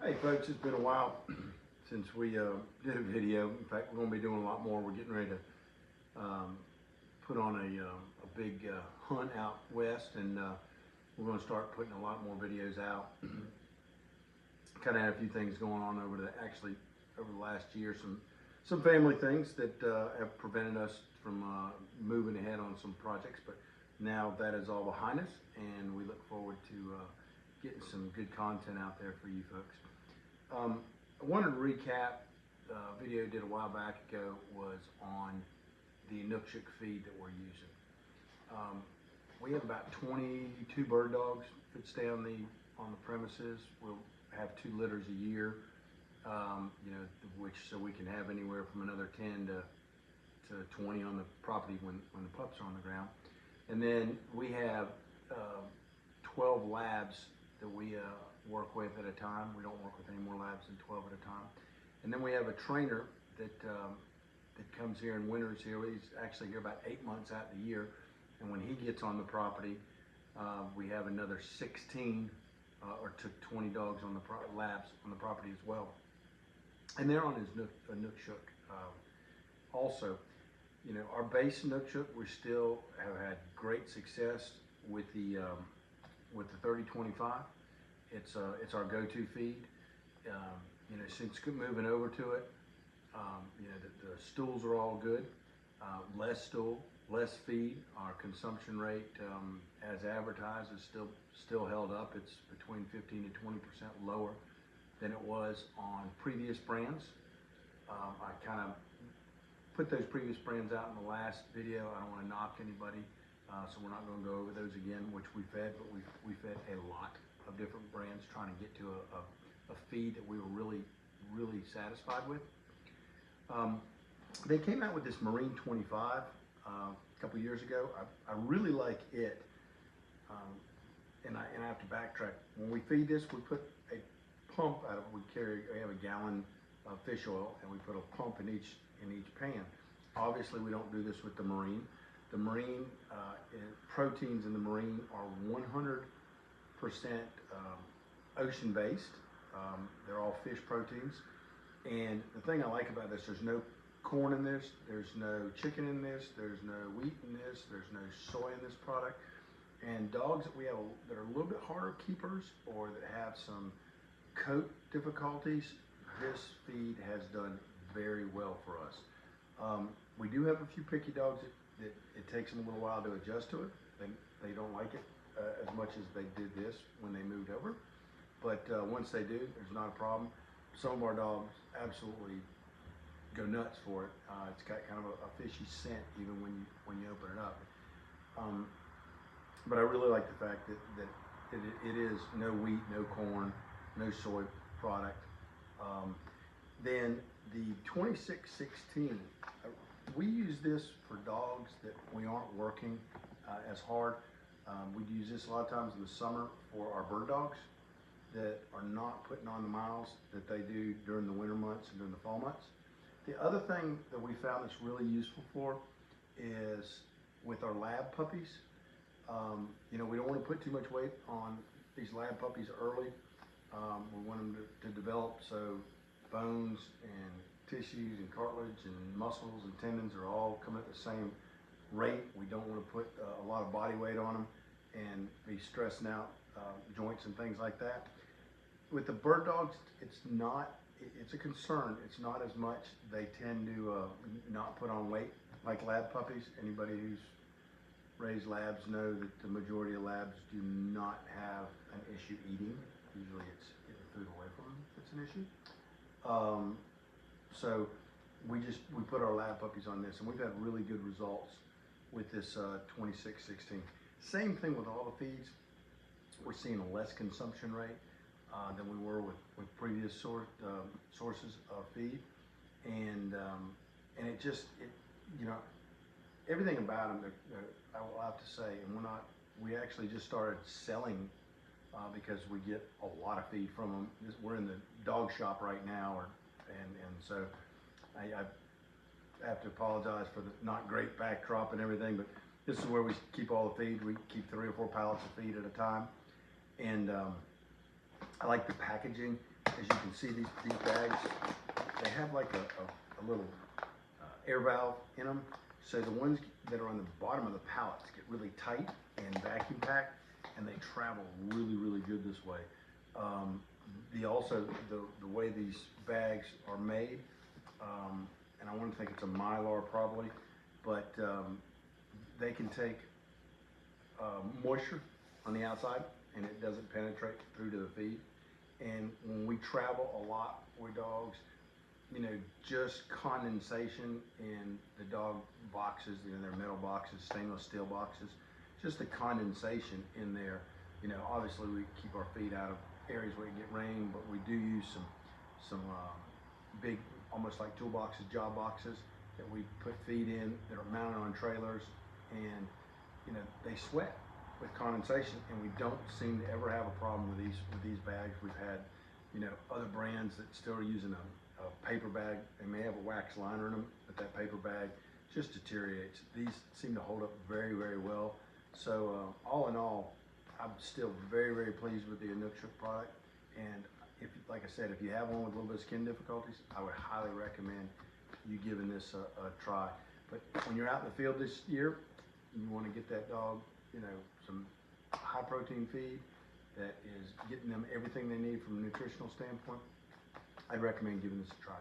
Hey folks, it's been a while since we did a video. In fact, we're going to be doing a lot more. We're getting ready to put on a big hunt out west, and we're going to start putting a lot more videos out. Kind of had a few things going on over the last year, some family things that have prevented us from moving ahead on some projects, but now that is all behind us, and we look forward to getting some good content out there for you folks. I wanted to recap a video I did a while back ago was on the Inukshuk feed that we're using. We have about 22 bird dogs that stay on the premises. We'll have 2 litters a year, so we can have anywhere from another 10 to 20 on the property when the pups are on the ground. And then we have 12 labs that we work with at a time. We don't work with any more labs than 12 at a time. And then we have a trainer that comes here and winters here. He's actually here about 8 months out of the year. And when he gets on the property, we have another 16 or to 20 dogs on the labs on the property as well. And they're on his Inukshuk. Also, our base Inukshuk, we still have had great success with the 3025. It's our go-to feed. Since moving over to it, the stools are all good. Less stool, less feed. Our consumption rate, as advertised, is still held up. It's between 15 to 20% lower than it was on previous brands. I kind of put those previous brands out in the last video. I don't want to knock anybody, so we're not going to go over those again, which we fed, but we fed a lot of different brands trying to get to a feed that we were really satisfied with. They came out with this Marine 25 a couple years ago. I really like it, and I have to backtrack. When we feed this, we put a pump out of it. We have a gallon of fish oil, and we put a pump in each pan. Obviously, we don't do this with the Marine. The Marine proteins in the Marine are 100% ocean-based. They're all fish proteins. And the thing I like about this, there's no corn in this, there's no chicken in this, there's no wheat in this, there's no soy in this product. And dogs that we have that are a little bit harder keepers or that have some coat difficulties, this feed has done very well for us. We do have a few picky dogs that it takes them a little while to adjust to it. They don't like it as much as they did this when they moved over. But once they do, there's not a problem. Some of our dogs absolutely go nuts for it. It's got kind of a fishy scent even when you open it up. But I really like the fact that it is no wheat, no corn, no soy product. Then the 2616, we use this for dogs that we aren't working as hard. We'd use this a lot of times in the summer for our bird dogs that are not putting on the miles that they do during the winter months and during the fall months. The other thing that we found that's really useful for is with our lab puppies. We don't want to put too much weight on these lab puppies early. We want them to develop so bones and tissues and cartilage and muscles and tendons are all coming at the same rate. We don't want to put a lot of body weight on them and be stressing out joints and things like that. With the bird dogs, it's a concern. It's not as much. They tend to not put on weight like lab puppies. Anybody who's raised labs know that the majority of labs do not have an issue eating. Usually it's getting food away from them that's an issue. So we put our lab puppies on this, and we've had really good results with this 2616. Same thing with all the feeds. We're seeing a less consumption rate than we were with previous sources of feed, and everything about them. I will have to say, and we actually just started selling because we get a lot of feed from them. We're in the dog shop right now, and so I have to apologize for the not great backdrop and everything, but this is where we keep all the feed. We keep 3 or 4 pallets of feed at a time, and I like the packaging. as you can see, these bags, they have like a little air valve in them. So the ones that are on the bottom of the pallets get really tight and vacuum packed, and they travel really, really good this way. The way these bags are made, and I want to think it's a Mylar probably, but they can take moisture on the outside and it doesn't penetrate through to the feed. And when we travel a lot with dogs, you know, just condensation in the dog boxes, you know, their metal boxes, stainless steel boxes, just the condensation in there. You know, obviously we keep our feed out of areas where you get rain, but we do use some big, almost like toolboxes, job boxes that we put feed in that are mounted on trailers, and you know, they sweat with condensation, and we don't seem to ever have a problem with these bags. We've had, you know, other brands that still are using a paper bag. They may have a wax liner in them, but that paper bag just deteriorates. These seem to hold up very, very well. So all in all, I'm still very, very pleased with the Inukshuk product. And if, like I said, if you have one with a little bit of skin difficulties, I would highly recommend you giving this a try. But when you're out in the field this year, you want to get that dog, you know, some high protein feed that is getting them everything they need from a nutritional standpoint. I'd recommend giving this a try.